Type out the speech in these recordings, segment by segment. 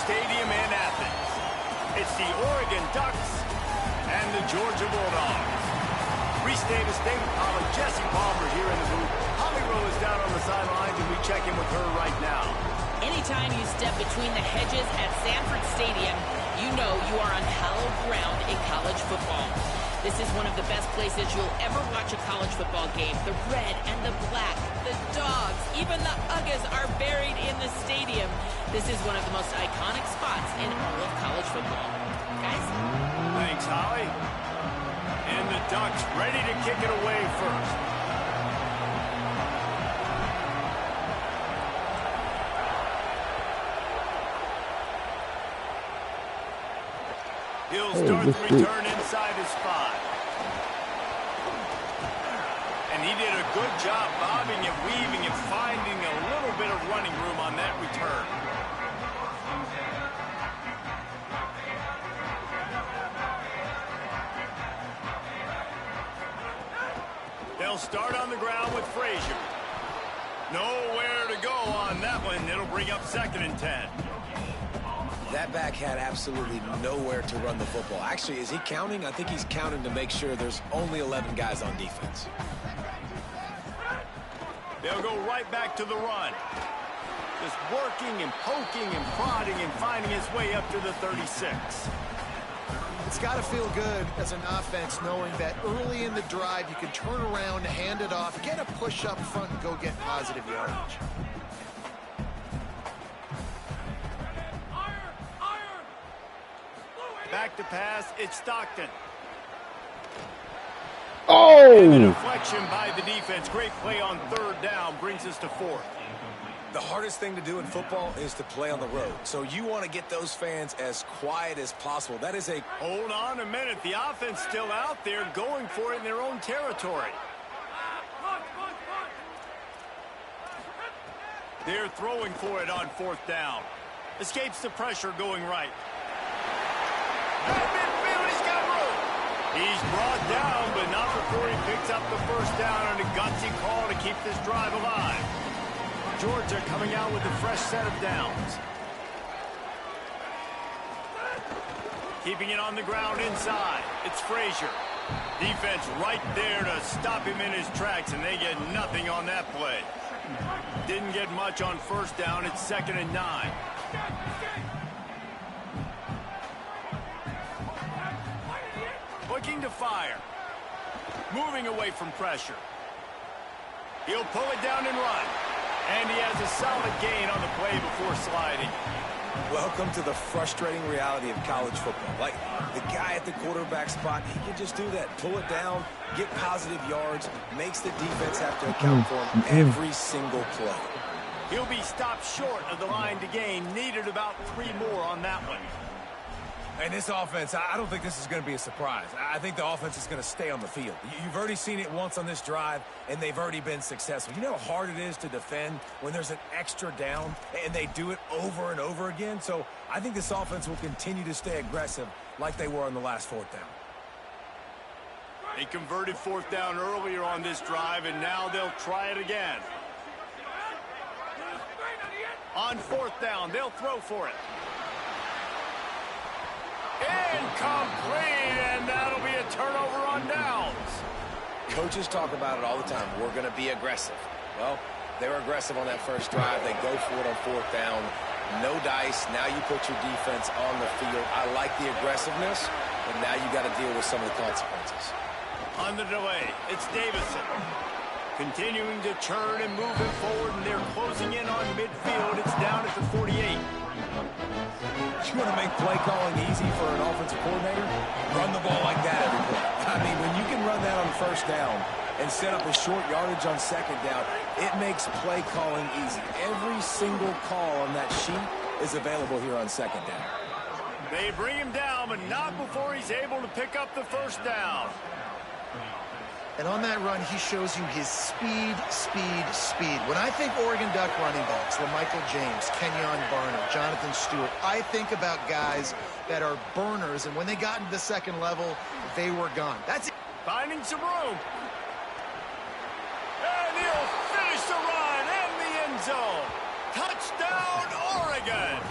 Stadium in Athens. It's the Oregon Ducks and the Georgia Bulldogs. Reese Davis, David Pollack, Jesse Palmer here in the booth. Holly Rowe is down on the sidelines, and we check in with her right now. Anytime you step between the hedges at Sanford Stadium, you know you are on hallowed ground in college football. This is one of the best places you'll ever watch a college football game. The red and the black, the dogs, even the Uggas are buried in the stadium. This is one of the most iconic spots in all of college football. Guys? Thanks, Holly. And the Ducks ready to kick it away first. He'll start the return inside his 5. And he did a good job bobbing and weaving and finding a little bit of running room on that return. They'll start on the ground with Frazier. Nowhere to go on that one. It'll bring up 2nd and 10. That back had absolutely nowhere to run the football. Actually, is he counting? I think he's counting to make sure there's only 11 guys on defense. They'll go right back to the run. Just working and poking and prodding and finding his way up to the 36. It's got to feel good as an offense knowing that early in the drive you can turn around, hand it off, get a push up front, and go get positive yardage. Back to pass, it's Stockton. Oh! And a deflection by the defense. Great play on 3rd down brings us to 4th. The hardest thing to do in football is to play on the road. So you want to get those fans as quiet as possible. That is a... Hold on a minute. The offense still out there going for it in their own territory. They're throwing for it on 4th down. Escapes the pressure going right. At midfield, he's got room. He's brought down, but not before he picks up the 1st down on a gutsy call to keep this drive alive. Georgia coming out with a fresh set of downs. Keeping it on the ground inside. It's Frazier. Defense right there to stop him in his tracks, and they get nothing on that play. Didn't get much on 1st down. It's 2nd and 9. Looking to fire. Moving away from pressure. He'll pull it down and run. And he has a solid gain on the play before sliding. Welcome to the frustrating reality of college football. Like, the guy at the quarterback spot, he can just do that. Pull it down, get positive yards, makes the defense have to account for him every single play. He'll be stopped short of the line to gain. Needed about 3 more on that one. And this offense, I don't think this is going to be a surprise. I think the offense is going to stay on the field. You've already seen it once on this drive, and they've already been successful. You know how hard it is to defend when there's an extra down, and they do it over and over again? So I think this offense will continue to stay aggressive like they were on the last 4th down. They converted 4th down earlier on this drive, and now they'll try it again. On 4th down, they'll throw for it. Incomplete, and that'll be a turnover on downs. Coaches talk about it all the time. We're going to be aggressive. Well, they were aggressive on that 1st drive. They go for it on 4th down. No dice. Now you put your defense on the field. I like the aggressiveness, but now you got to deal with some of the consequences. On the delay, it's Davison. Continuing to churn and move it forward, and they're closing in on midfield. It's down at the 48. You want to make play calling easy for an offensive coordinator? Run the ball like that every play. I mean, when you can run that on 1st down and set up a short yardage on 2nd down, it makes play calling easy. Every single call on that sheet is available here on 2nd down. They bring him down, but not before he's able to pick up the 1st down. And on that run, he shows you his speed, speed, speed. When I think Oregon Duck running backs, LaMichael James, Kenyon Barner, Jonathan Stewart, I think about guys that are burners, and when they got into the 2nd level, they were gone. That's it. Finding some room. And he'll finish the run in the end zone. Touchdown, Oregon.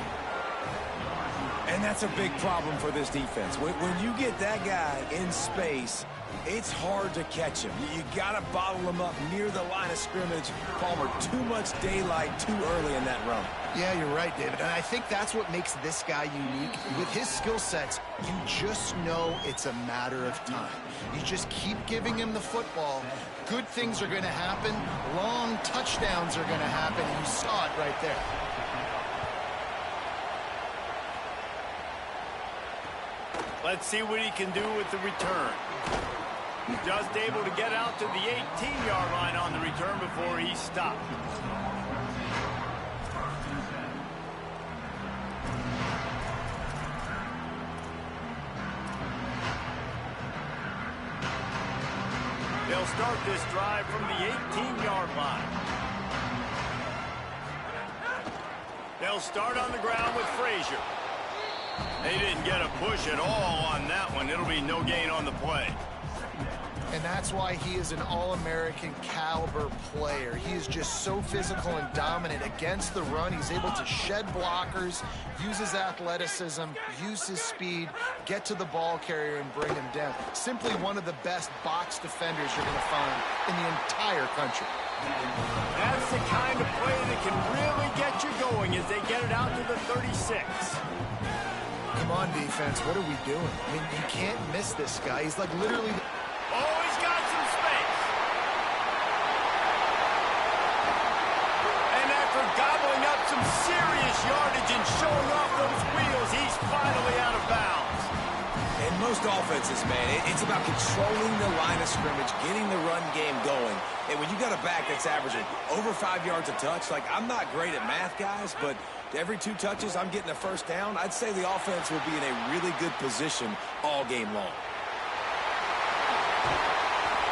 And that's a big problem for this defense. When you get that guy in space, it's hard to catch him. You got to bottle him up near the line of scrimmage. Palmer, too much daylight too early in that run. Yeah, you're right, David. And I think that's what makes this guy unique. With his skill sets, you just know it's a matter of time. You just keep giving him the football. Good things are going to happen. Long touchdowns are going to happen. And you saw it right there. Let's see what he can do with the return. Just able to get out to the 18-yard line on the return before he stopped. They'll start this drive from the 18-yard line. They'll start on the ground with Frazier. They didn't get a push at all on that one. It'll be no gain on the play. And that's why he is an All-American caliber player. He is just so physical and dominant against the run. He's able to shed blockers, use his athleticism, use his speed, get to the ball carrier and bring him down. Simply one of the best box defenders you're going to find in the entire country. That's the kind of play that can really get you going as they get it out to the 36. Come on, defense. What are we doing? I mean, you can't miss this guy. He's like literally... Oh, he's got some space. And after gobbling up some serious yardage and showing off those wheels, he's finally out of bounds. In most offenses, man, it's about controlling the line of scrimmage, getting the run game going. And when you got a back that's averaging over 5 yards a touch, like, I'm not great at math, guys, but every 2 touches, I'm getting a first down. I'd say the offense will be in a really good position all game long.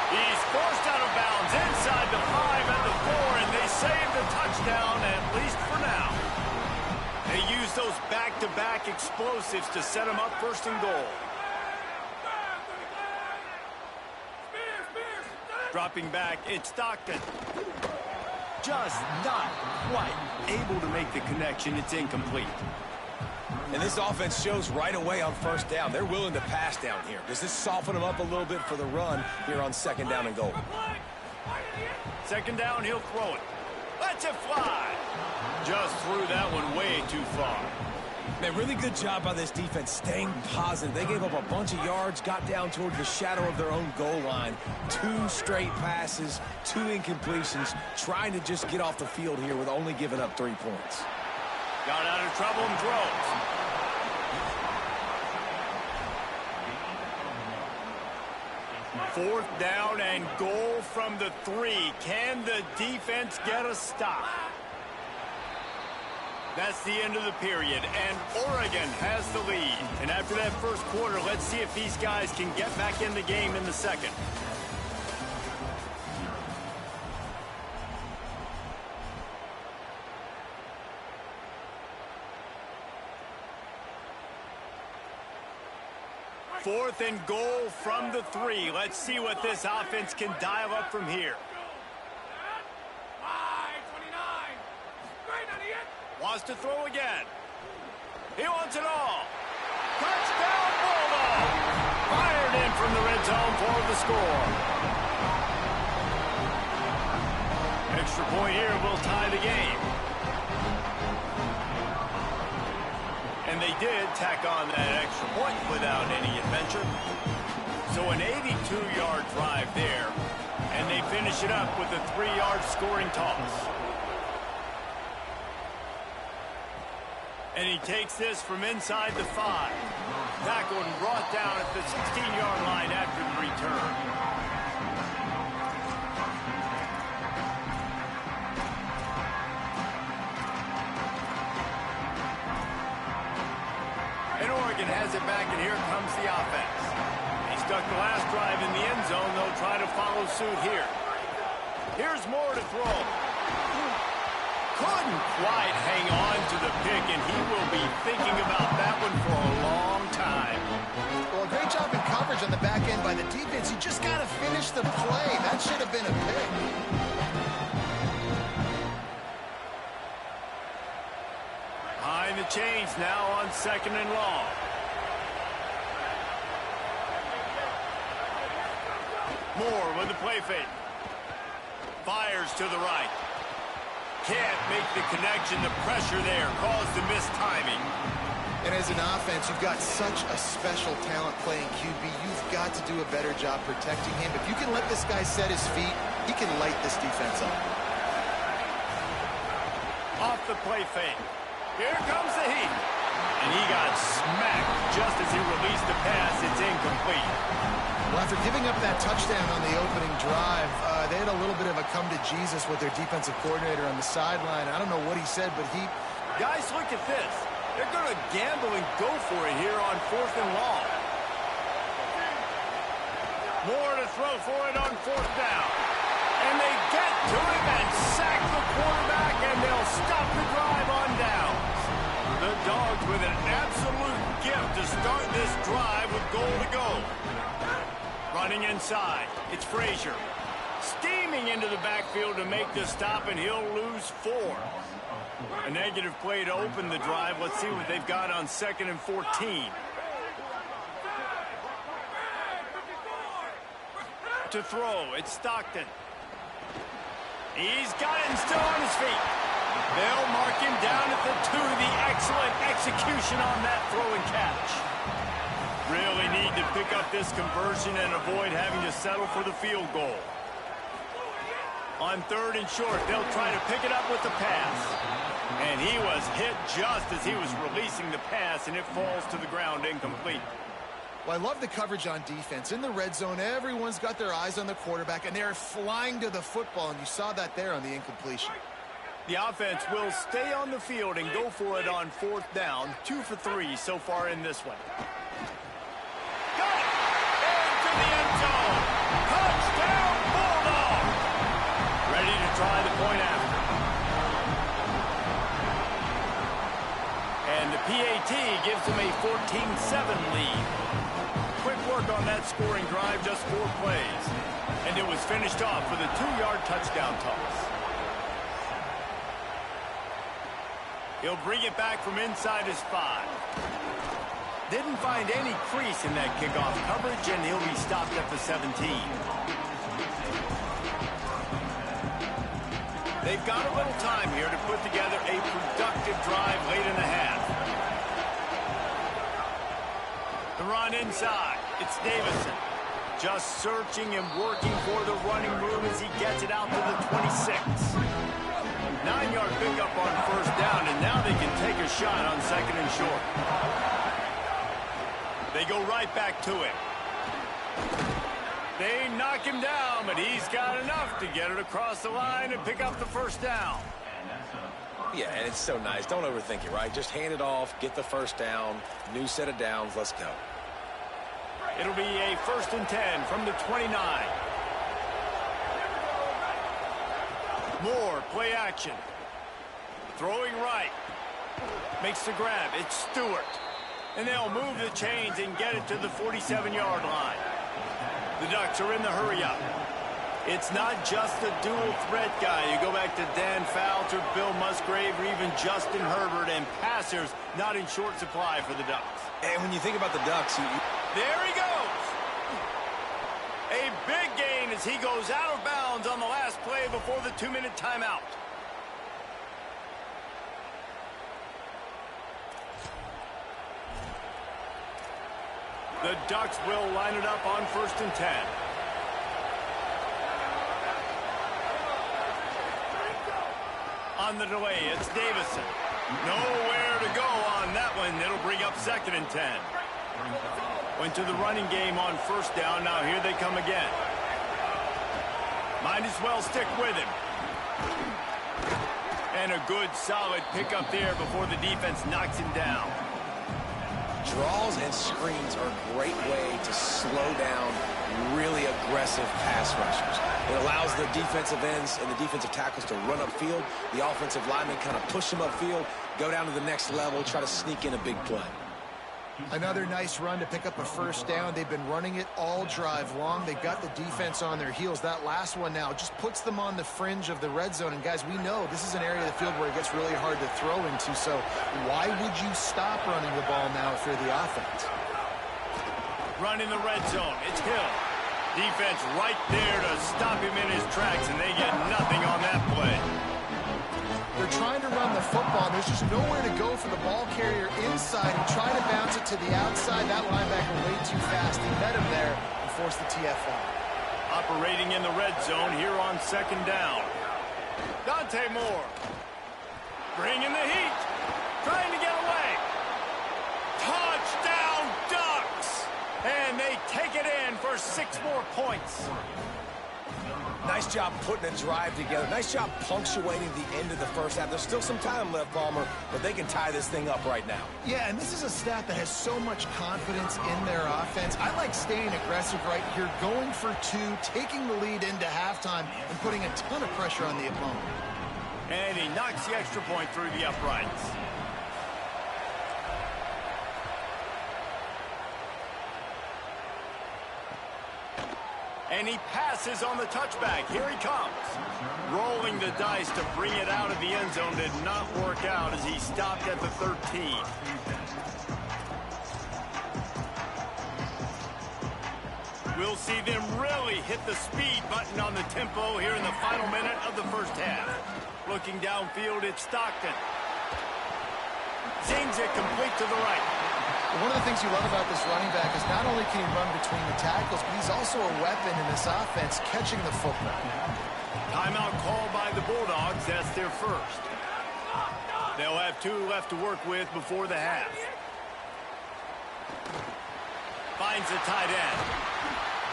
He's forced out of bounds inside the 5 and the 4, and they save the touchdown, at least for now. They use those back-to-back explosives to set them up first and goal. Dropping back, it's Stockton. Just not quite able to make the connection. It's incomplete. And this offense shows right away on first down. They're willing to pass down here. Does this soften them up a little bit for the run here on second down and goal? Second down, he'll throw it. Lets it fly. Just threw that one way too far. Man, really good job by this defense staying positive. They gave up a bunch of yards, got down toward the shadow of their own goal line. 2 straight passes, 2 incompletions, trying to just get off the field here with only giving up 3 points. Got out of trouble and throws. Fourth down and goal from the 3. Can the defense get a stop? That's the end of the period, and Oregon has the lead. And after that first quarter, let's see if these guys can get back in the game in the second. Fourth and goal from the 3. Let's see what this offense can dial up from here. Wants to throw again. He wants it all. Touchdown, Bulldog! Fired in from the red zone for the score. Extra point here will tie the game. And they did tack on that extra point without any adventure. So an 82-yard drive there. And they finish it up with a 3-yard scoring toss. And he takes this from inside the 5. Tackled and brought down at the 16-yard line after the return. And Oregon has it back, and here comes the offense. He stuck the last drive in the end zone. They'll try to follow suit here. Here's more to throw. Couldn't quite hang on to the pick, and he will be thinking about that one for a long time. Well, great job in coverage on the back end by the defense. You just got to finish the play. That should have been a pick. Behind the change now on 2nd and long. Moore with the play fake. Fires to the right. Can't make the connection. The pressure there caused the missed timing. And as an offense, you've got such a special talent playing QB. You've got to do a better job protecting him. If you can let this guy set his feet, he can light this defense up. Off the play fake. Here comes the heat. And he got smacked just as he released the pass. It's incomplete. Well, after giving up that touchdown on the opening drive, they had a little bit of a come-to-Jesus with their defensive coordinator on the sideline. I don't know what he said, but he... Guys, look at this. They're going to gamble and go for it here on 4th and long. Moore to throw for it on 4th down. And they get to him and sack the quarterback, and they'll stop the drive on down. The Dogs with an absolute gift to start this drive with goal to go. Running inside, it's Frazier. Steaming into the backfield to make the stop, and he'll lose 4. A negative play to open the drive. Let's see what they've got on 2nd and 14. To throw, it's Stockton. He's got it and still on his feet. They'll mark him down at the 2. The excellent execution on that throw and catch. Really need to pick up this conversion and avoid having to settle for the field goal. On 3rd and short, they'll try to pick it up with the pass. And he was hit just as he was releasing the pass, and it falls to the ground incomplete. Well, I love the coverage on defense. In the red zone, everyone's got their eyes on the quarterback, and they're flying to the football, and you saw that there on the incompletion. The offense will stay on the field and go for it on 4th down. 2 for 3 so far in this one. Got it! Into the end zone! Touchdown, Bulldog! Ready to try the point after. And the PAT gives them a 14-7 lead. Quick work on that scoring drive, just 4 plays. And it was finished off with a 2-yard touchdown toss. He'll bring it back from inside his 5. Didn't find any crease in that kickoff coverage, and he'll be stopped at the 17. They've got a little time here to put together a productive drive late in the half. The run inside. It's Davison. Just searching and working for the running room as he gets it out to the 26. 9-yard pickup on 1st down, and now they can take a shot on 2nd and short. They go right back to it. They knock him down, but he's got enough to get it across the line and pick up the 1st down. Yeah, and it's so nice. Don't overthink it, right? Just hand it off, get the 1st down, new set of downs, let's go. It'll be a 1st and 10 from the 29. Moore, play action. Throwing right. Makes the grab. It's Stewart. And they'll move the chains and get it to the 47-yard line. The Ducks are in the hurry-up. It's not just the dual threat guy. You go back to Dan Fouts or Bill Musgrave or even Justin Herbert, and passers not in short supply for the Ducks. And when you think about the Ducks, there he goes. A big gain as he goes out of bounds on the last play before the 2-minute timeout. The Ducks will line it up on 1st and 10. On the delay, it's Davison. Nowhere to go on that one. It'll bring up 2nd and 10. Went to the running game on 1st down. Now here they come again. Might as well stick with him. And a good, solid pickup there before the defense knocks him down. draws and screens are a great way to slow down really aggressive pass rushers. It allows the defensive ends and the defensive tackles to run upfield. The offensive linemen kind of push them upfield, go down to the next level, try to sneak in a big play. Another nice run to pick up a first down. They've been running it all drive long. They've got the defense on their heels. That last one now just puts them on the fringe of the red zone. And, guys, we know this is an area of the field where it gets really hard to throw into. So why would you stop running the ball now if you're the offense? Run in the red zone. It's Hill. Defense right there to stop him in his tracks, and they get nothing on that play. They're trying to run the football. There's just nowhere to go for the ball carrier inside. He tried to bounce it to the outside. That linebacker way too fast. He met him there and forced the TFL. Operating in the red zone here on second down. Dante Moore. Bringing the heat. Trying to get away. Touchdown Ducks! And they take it in for 6 more points. Nice job putting a drive together. Nice job punctuating the end of the first half. There's still some time left, Palmer, but they can tie this thing up right now. Yeah, and this is a staff that has so much confidence in their offense. I like staying aggressive right here, going for 2, taking the lead into halftime, and putting a ton of pressure on the opponent. And he knocks the extra point through the uprights. And he passes on the touchback. Here he comes. Rolling the dice to bring it out of the end zone did not work out as he stopped at the 13. We'll see them really hit the speed button on the tempo here in the final minute of the first half. Looking downfield, it's Stockton. Zings it complete to the right. One of the things you love about this running back is not only can he run between the tackles, but he's also a weapon in this offense, catching the football. Timeout called by the Bulldogs. That's their first. They'll have 2 left to work with before the half. Finds the tight end.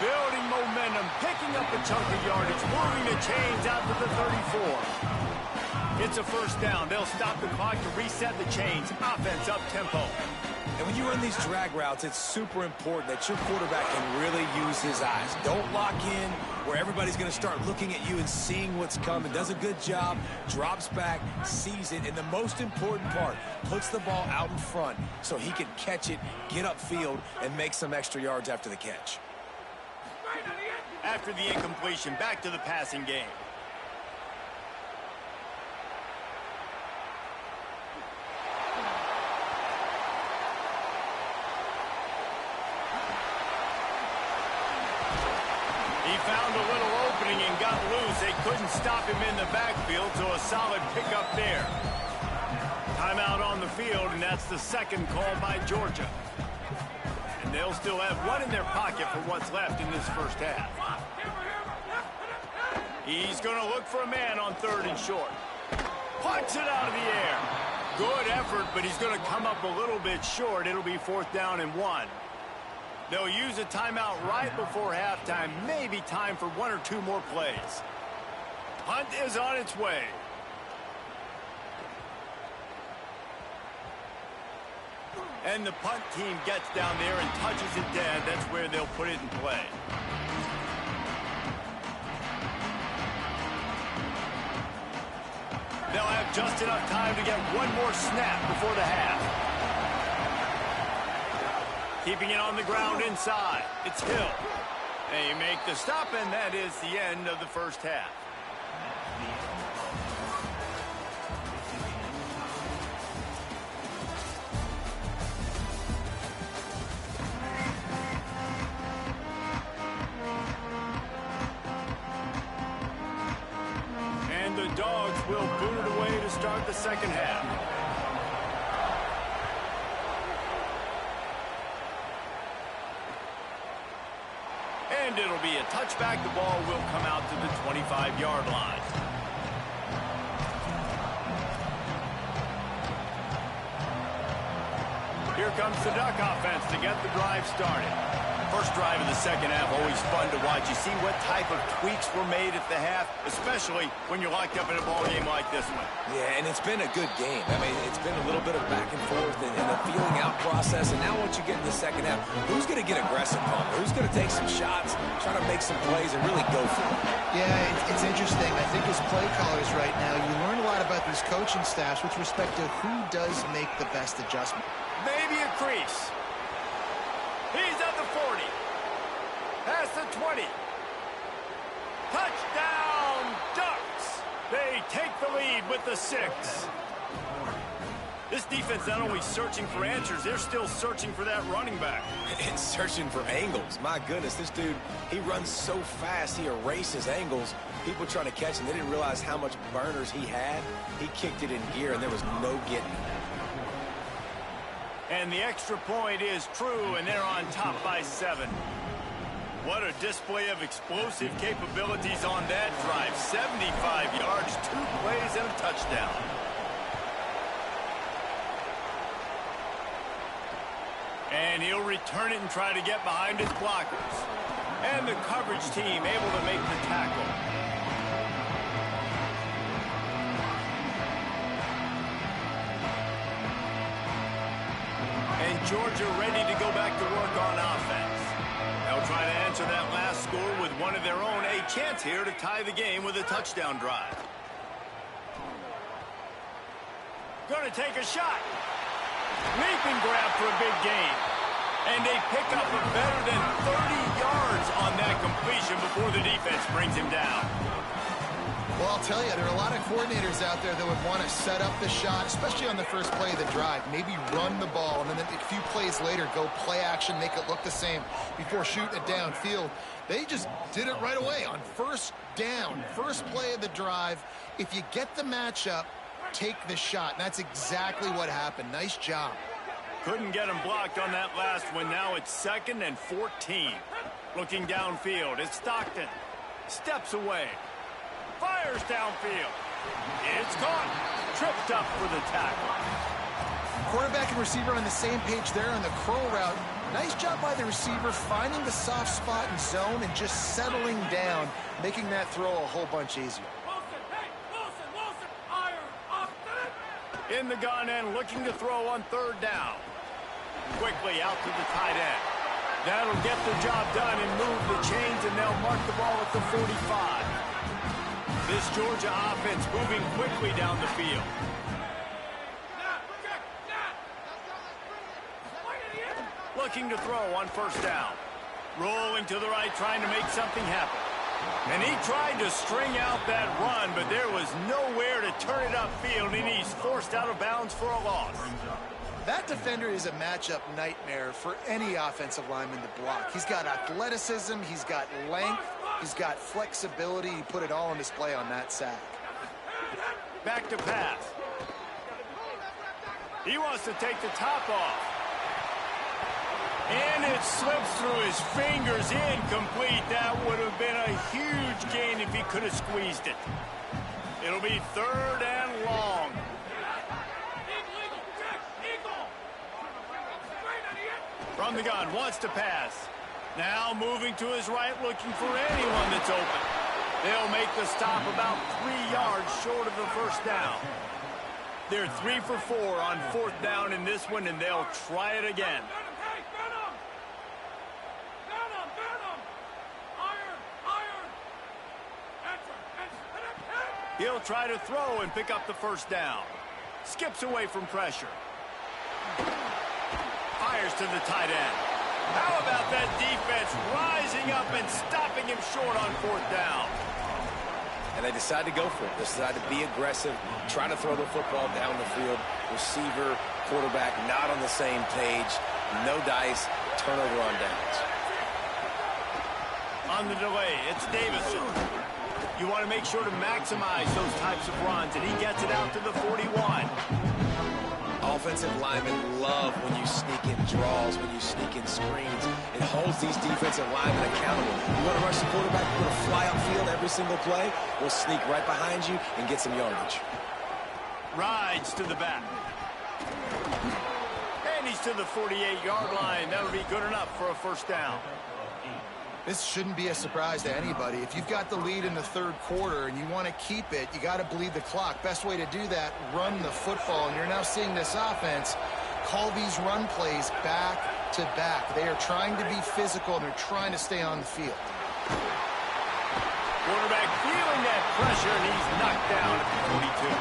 Building momentum, picking up a chunk of yardage, moving the chains out to the 34. It's a first down. They'll stop the clock to reset the chains. Offense up tempo. And when you run these drag routes, it's super important that your quarterback can really use his eyes. Don't lock in where everybody's going to start looking at you and seeing what's coming. Does a good job, drops back, sees it, and the most important part, puts the ball out in front so he can catch it, get upfield, and make some extra yards after the catch. After the incompletion, back to the passing game. He found a little opening and got loose. They couldn't stop him in the backfield, so a solid pickup there. Timeout on the field, and that's the second call by Georgia. And they'll still have 1 in their pocket for what's left in this first half. He's going to look for a man on 3rd and short. Punts it out of the air. Good effort, but he's going to come up a little bit short. It'll be 4th down and 1. They'll use a timeout right before halftime. Maybe time for 1 or 2 more plays. Punt is on its way. And the punt team gets down there and touches it dead. That's where they'll put it in play. They'll have just enough time to get 1 more snap before the half. Keeping it on the ground inside. It's Hill. They make the stop, and that is the end of the first half. And the Dogs will boot it away to start the second half. And it'll be a touchback. The ball will come out to the 25-yard line. Here comes the Duck offense to get the drive started. First drive of the second half, always fun to watch. You see what type of tweaks were made at the half, especially when you're locked up in a ball game like this one. Yeah, and it's been a good game. I mean, it's been a little bit of back and forth and a feeling out process. And now once you get in the second half, who's going to get aggressive, Palmer? Who's going to take some shots, try to make some plays, and really go for it? Yeah, it's interesting. I think as play callers right now, you learn a lot about these coaching staffs with respect to who does make the best adjustment. Maybe a crease. 40. Past the 20. Touchdown, Ducks! They take the lead with the 6. This defense not only searching for answers, they're still searching for that running back. And searching for angles. My goodness, this dude, he runs so fast, he erases angles. People trying to catch him, they didn't realize how much burners he had. He kicked it in gear, and there was no getting it. And the extra point is true, and they're on top by 7. What a display of explosive capabilities on that drive. 75 yards, 2 plays, and a touchdown. And he'll return it and try to get behind his blockers. And the coverage team able to make the tackle. And Georgia ready to go back to work on offense. They'll try to answer that last score with one of their own. A chance here to tie the game with a touchdown drive. Going to take a shot. Leap and grab for a big gain. And they pick up a better than 30 yards on that completion before the defense brings him down. Well, I'll tell you, there are a lot of coordinators out there that would want to set up the shot, especially on the first play of the drive. Maybe run the ball, and then a few plays later, go play action, make it look the same before shooting it downfield. They just did it right away on first down, first play of the drive. If you get the matchup, take the shot. And that's exactly what happened. Nice job. Couldn't get him blocked on that last one. Now it's 2nd and 14. Looking downfield, it's Stockton. Steps away. Fires downfield. It's caught. Tripped up for the tackle. Quarterback and receiver on the same page there on the curl route. Nice job by the receiver finding the soft spot and zone and just settling down, making that throw a whole bunch easier. In the gun and looking to throw on 3rd down. Quickly out to the tight end. That'll get the job done and move the chains, and they'll mark the ball at the 45. This Georgia offense moving quickly down the field. Looking to throw on 1st down. Rolling to the right, trying to make something happen. And he tried to string out that run, but there was nowhere to turn it upfield, and he's forced out of bounds for a loss. That defender is a matchup nightmare for any offensive lineman to block. He's got athleticism, he's got length, he's got flexibility. He put it all on display on that sack. Back to pass. He wants to take the top off. And it slips through his fingers, incomplete. That would have been a huge gain if he could have squeezed it. It'll be 3rd and long. From the gun, wants to pass. Now moving to his right, looking for anyone that's open. They'll make the stop about 3 yards short of the 1st down. They're 3 for 4 on 4th down in this one, and they'll try it again. He'll try to throw and pick up the 1st down. Skips away from pressure. Fires to the tight end. How about that defense rising up and stopping him short on 4th down? And they decide to go for it. They decide to be aggressive, try to throw the football down the field. Receiver, quarterback not on the same page. No dice, turnover on downs. On the delay, it's Davison. You want to make sure to maximize those types of runs, and he gets it out to the 41. Offensive linemen love when you sneak in draws, when you sneak in screens. It holds these defensive linemen accountable. You want to rush the quarterback, you want to fly upfield every single play, we'll sneak right behind you and get some yardage. Rides to the back. And he's to the 48-yard line. That'll be good enough for a 1st down. This shouldn't be a surprise to anybody. If you've got the lead in the 3rd quarter and you want to keep it, you got to bleed the clock. Best way to do that, run the football. And you're now seeing this offense call these run plays back to back. They are trying to be physical, and they're trying to stay on the field. Quarterback feeling that pressure, and he's knocked down at the 42.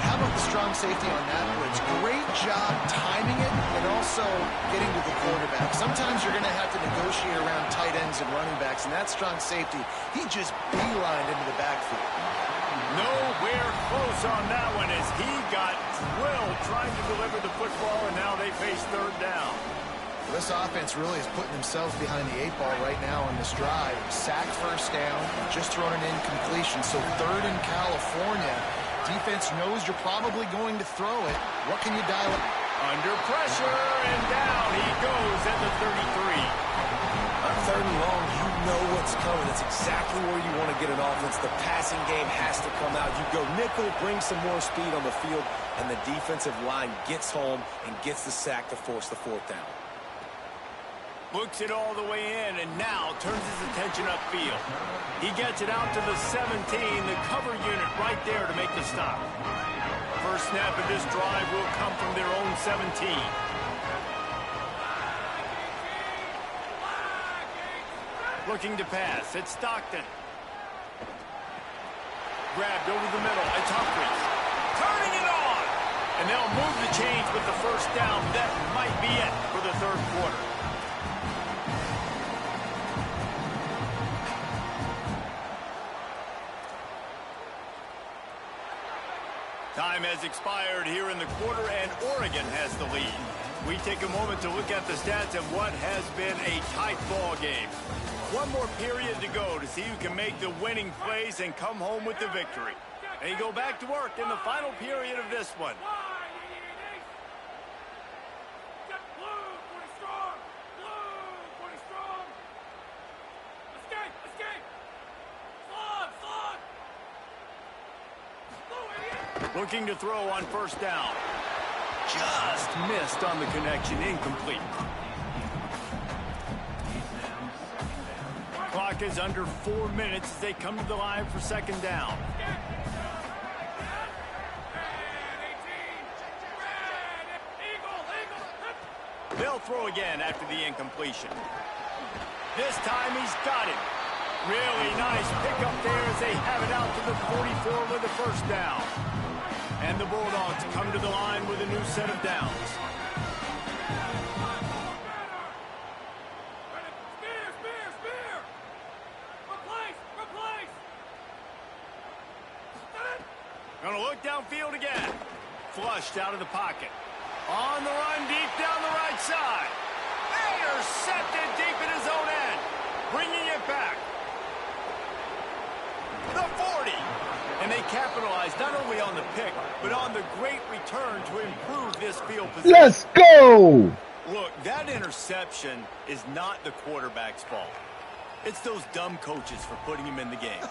How about the strong safety on that blitz. Great job timing it and also getting to the quarterback. Sometimes you're going to have to negotiate around tight ends and running backs, and that strong safety, he just beelined into the backfield. Nowhere close on that one as he got drilled trying to deliver the football, and now they face third down. This offense really is putting themselves behind the 8 ball right now on this drive. Sacked first down, just thrown an incompletion. So third in California. Defense knows you're probably going to throw it. What can you dial up? Under pressure, and down he goes at the 33. On third and long, you know what's coming. That's exactly where you want to get an offense. The passing game has to come out. You go nickel, bring some more speed on the field, and the defensive line gets home and gets the sack to force the fourth down. Looks it all the way in, and now turns his attention upfield. He gets it out to the 17, the cover unit right there to make the stop. First snap of this drive will come from their own 17. Looking to pass, it's Stockton. Grabbed over the middle, it's Humphries. Turning it on! And they'll move the chains with the first down. That might be it for the third quarter. Time has expired here in the quarter, and Oregon has the lead. We take a moment to look at the stats of what has been a tight ball game. One more period to go to see who can make the winning plays and come home with the victory. They go back to work in the final period of this one. Looking to throw on first down. Just missed on the connection, incomplete. Clock is under 4 minutes as they come to the line for second down. They'll throw again after the incompletion. This time he's got it. Really nice pickup there as they have it out to the 44 with the first down. And the Bulldogs come to the line with a new set of downs. Gonna look downfield again. Flushed out of the pocket. On the run deep down the right side. Intercepted deep in his own end. Bringing it back. The 40. And they capitalized not only on the pick, but on the great return to improve this field position. Let's go! Look, that interception is not the quarterback's fault. It's those dumb coaches for putting him in the game.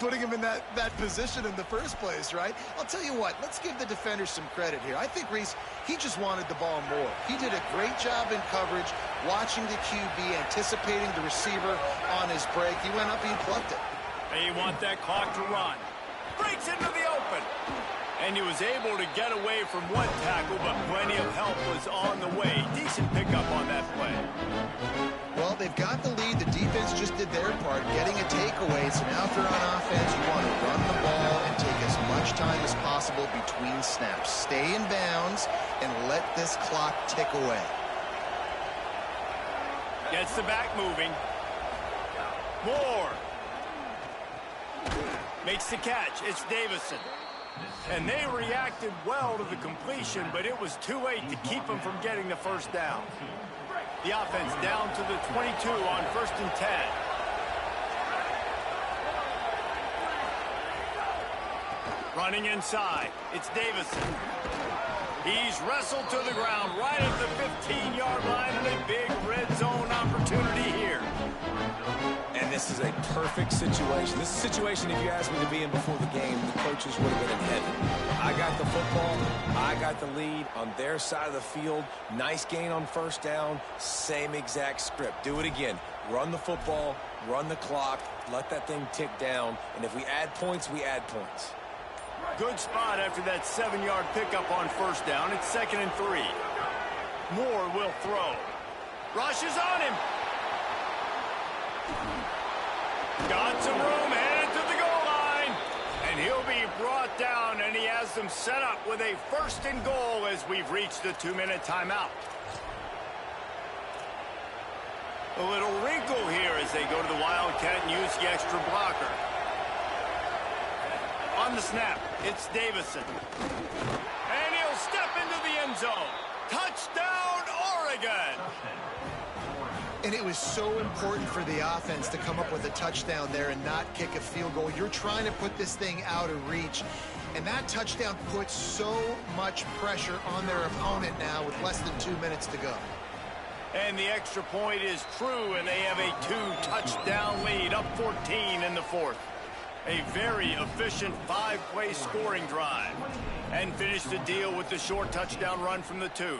Putting him in that position in the first place, right? I'll tell you what, let's give the defenders some credit here. I think Reese, he just wanted the ball more. He did a great job in coverage, watching the QB, anticipating the receiver on his break. He went up and he plucked it. They want that clock to run. Breaks into the open. And he was able to get away from one tackle, but plenty of help was on the way. Decent pickup on that play. Well, they've got the lead. The defense just did their part, getting a takeaway. So now if they're on offense, you want to run the ball and take as much time as possible between snaps. Stay in bounds and let this clock tick away. Gets the back moving. Moore. Makes the catch. It's Davison. And they reacted well to the completion, but it was too late to keep them from getting the first down. The offense down to the 22 on 1st and 10. Running inside. It's Davison. He's wrestled to the ground right at the 15-yard line, and a big red zone opportunity here. And this is a perfect situation. This is a situation, if you asked me to be in before the game, the coaches would have been in heaven. I got the football. I got the lead on their side of the field. Nice gain on first down. Same exact script. Do it again. Run the football, run the clock, let that thing tick down. And if we add points, we add points. Good spot after that 7-yard pickup on first down. It's 2nd and 3. Moore will throw. Rushes on him. Got some room, headed to the goal line. And he'll be brought down, and he has has them set up with a 1st and goal as we've reached the 2-minute timeout. A little wrinkle here as they go to the Wildcat and use the extra blocker. On the snap, it's Davison. And he'll step into the end zone. Touchdown, Oregon! And it was so important for the offense to come up with a touchdown there and not kick a field goal. You're trying to put this thing out of reach. And that touchdown puts so much pressure on their opponent now with less than 2 minutes to go. And the extra point is true, and they have a 2-touchdown lead, up 14 in the 4th. A very efficient 5-play scoring drive. And finish the deal with the short touchdown run from the 2.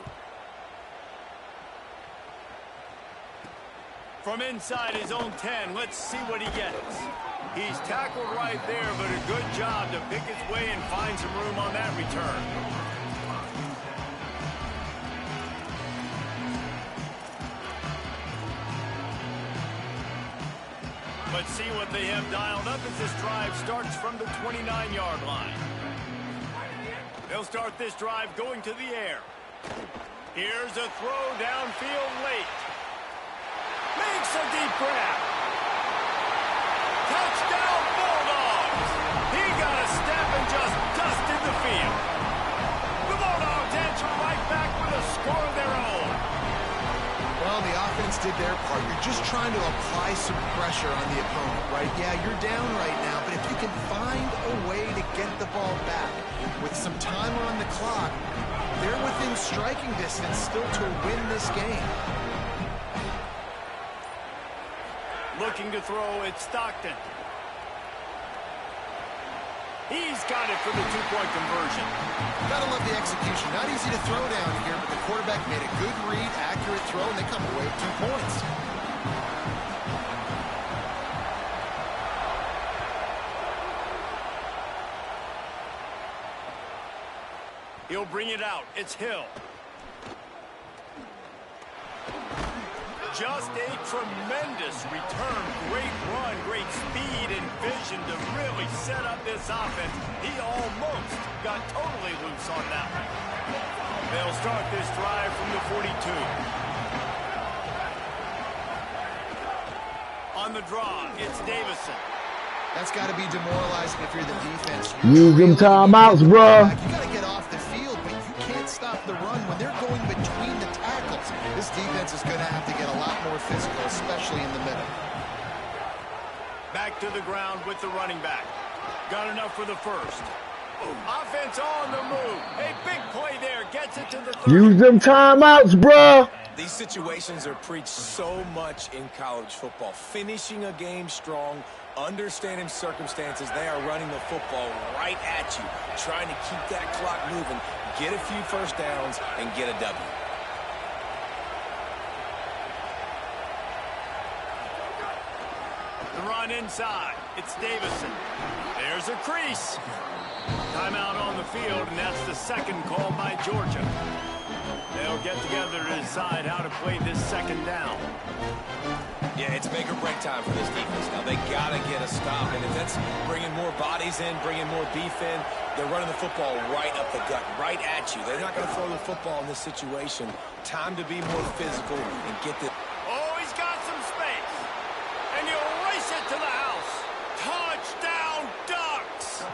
From inside his own 10, let's see what he gets. He's tackled right there, but a good job to pick his way and find some room on that return. Let's see what they have dialed up as this drive starts from the 29-yard line. They'll start this drive going to the air. Here's a throw downfield late. Makes a deep grab. Touchdown, Bulldogs! He got a step and just dusted the field. The Bulldogs answer right back with a score of their own. Well, the offense did their part. You're just trying to apply some pressure on the opponent, right? Yeah, you're down right now, but if you can find a way to get the ball back with some time on the clock, they're within striking distance still to win this game. Looking to throw, it's Stockton. He's got it for the 2-point conversion. Gotta love the execution. Not easy to throw down here, but the quarterback made a good read, accurate throw, and they come away with 2 points. He'll bring it out. It's Hill. Just a tremendous return. Great run, great speed and vision to really set up this offense. He almost got totally loose on that one. They'll start this drive from the 42. On the draw, it's Davison. That's got to be demoralizing if you're the defense. Use them timeouts, bro. You got to get off the field, but you can't stop the run when they're going between the tackles. This defense is going to have to get a lot more physical, especially in the middle. Back to the ground with the running back. Got enough for the 1st. Offense on the move. A big play there. Gets it to the 30. Use them timeouts, bro. These situations are preached so much in college football. Finishing a game strong, understanding circumstances. They are running the football right at you, trying to keep that clock moving, get a few first downs, and get a W. The run inside. It's Davison. There's a crease. Timeout on the field, and that's the 2nd call by Georgia. They'll get together to decide how to play this 2nd down. Yeah, it's make or break time for this defense. Now, they got to get a stop, and if that's bringing more bodies in, bringing more beef in, they're running the football right up the gut, right at you. They're not going to throw the football in this situation. Time to be more physical and get the... Oh, he's got some space. And he'll race it to the house. Touchdown, Ducks!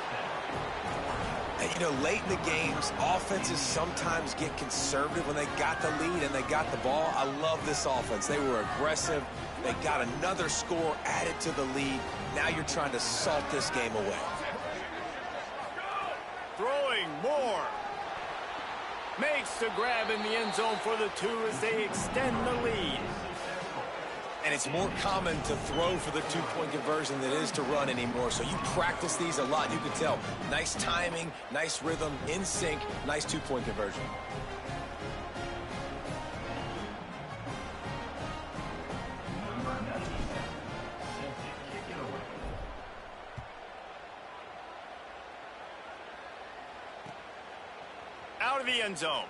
You know, late in the games, offenses sometimes get conservative when they got the lead and they got the ball. I love this offense. They were aggressive. They got another score added to the lead. Now you're trying to salt this game away. Throwing more. Makes the grab in the end zone for the 2 as they extend the lead. And it's more common to throw for the 2-point conversion than it is to run anymore. So you practice these a lot. You can tell. Nice timing, nice rhythm, in sync, nice 2-point conversion. Out of the end zone.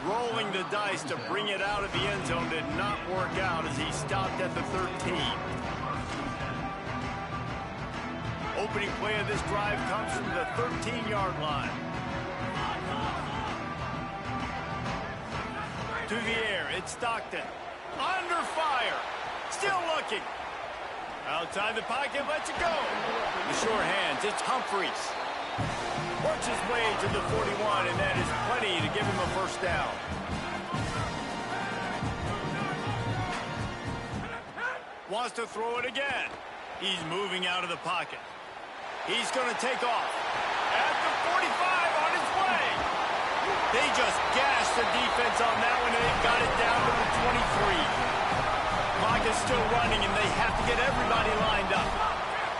Rolling the dice to bring it out of the end zone did not work out as he stopped at the 13. opening play of this drive comes from the 13-yard line. To the air, it's Stockton. Under fire. Still looking. Outside the pocket, lets it go. The short hands, it's Humphries. Works his way to the 41, and that is plenty to give him a first down. Wants to throw it again. He's moving out of the pocket. He's going to take off. At the 45 on his way. They just gashed the defense on that one, and they've got it down to the 23. Clock is still running, and they have to get everybody lined up.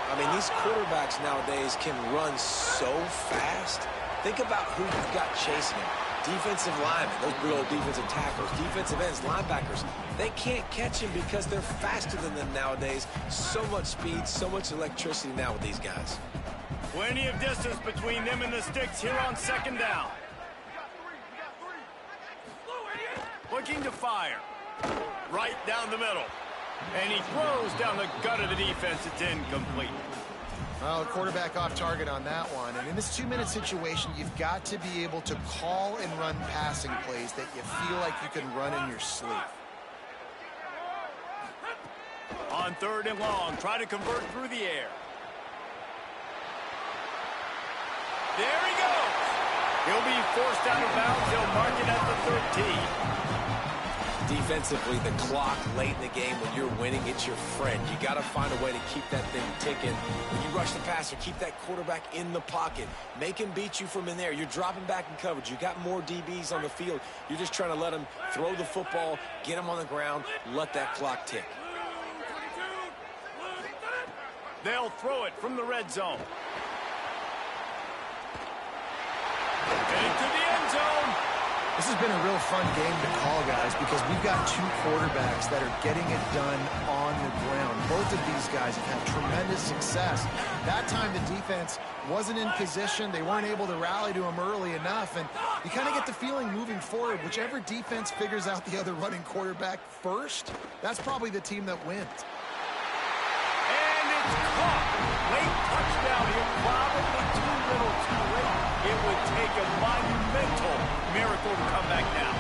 I mean, these quarterbacks nowadays can run so fast. Think about who you've got chasing them. Defensive linemen, those big old defensive tackles, defensive ends, linebackers. They can't catch him because they're faster than them nowadays. So much speed, so much electricity now with these guys. Plenty of distance between them and the sticks here on second down. Looking to fire. Right down the middle. And he throws down the gut of the defense. It's incomplete. Well, the quarterback off target on that one. And in this 2-minute situation, you've got to be able to call and run passing plays that you feel like you can run in your sleep. On 3rd and long, try to convert through the air. There he goes. He'll be forced out of bounds. He'll mark it at the 13. Defensively, the clock late in the game, when you're winning, it's your friend. You got to find a way to keep that thing ticking. When you rush the passer, keep that quarterback in the pocket. Make him beat you from in there. You're dropping back in coverage. You got more DBs on the field. You're just trying to let him throw the football, get him on the ground, let that clock tick. They'll throw it from the red zone. Into the end zone. This has been a real fun game to call, guys, because we've got two quarterbacks that are getting it done on the ground. Both of these guys have had tremendous success. That time the defense wasn't in position. They weren't able to rally to him early enough, and you kind of get the feeling moving forward, whichever defense figures out the other running quarterback first, that's probably the team that wins. And it's caught. Late touchdown here, probably too little too late. It would take a monumental miracle to come back now.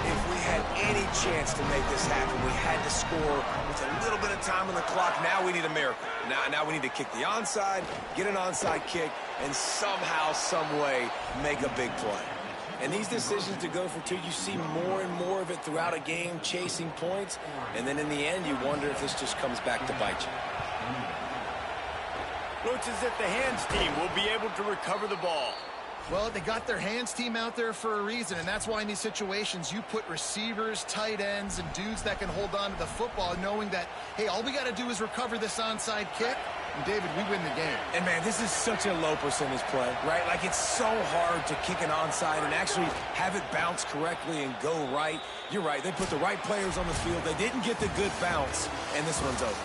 If we had any chance to make this happen, we had to score with a little bit of time on the clock. Now we need a miracle. Now we need to kick the onside, get an onside kick, and somehow, some way, make a big play. And these decisions to go for two, you see more and more of it throughout a game, chasing points. And then in the end, you wonder if this just comes back to bite you. Looks as if the hands team will be able to recover the ball. Well, they got their hands team out there for a reason, and that's why in these situations you put receivers, tight ends, and dudes that can hold on to the football, knowing that, hey, all we got to do is recover this onside kick, and David, we win the game. And, man, this is such a low percentage play, right? Like, it's so hard to kick an onside and actually have it bounce correctly and go right. You're right. They put the right players on the field. They didn't get the good bounce, and this one's over.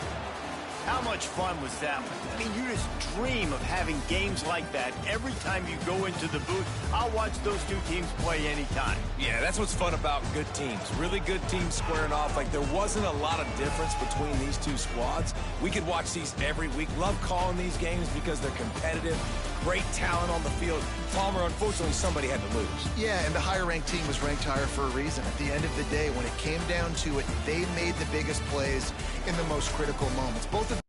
How much fun was that one? I mean, you just dream of having games like that every time you go into the booth. I'll watch those two teams play anytime. Yeah, that's what's fun about good teams. Really good teams squaring off. Like, there wasn't a lot of difference between these two squads. We could watch these every week. Love calling these games because they're competitive. Great talent on the field. Palmer, unfortunately, somebody had to lose. Yeah, and the higher-ranked team was ranked higher for a reason. At the end of the day, when it came down to it, they made the biggest plays in the most critical moments. Both of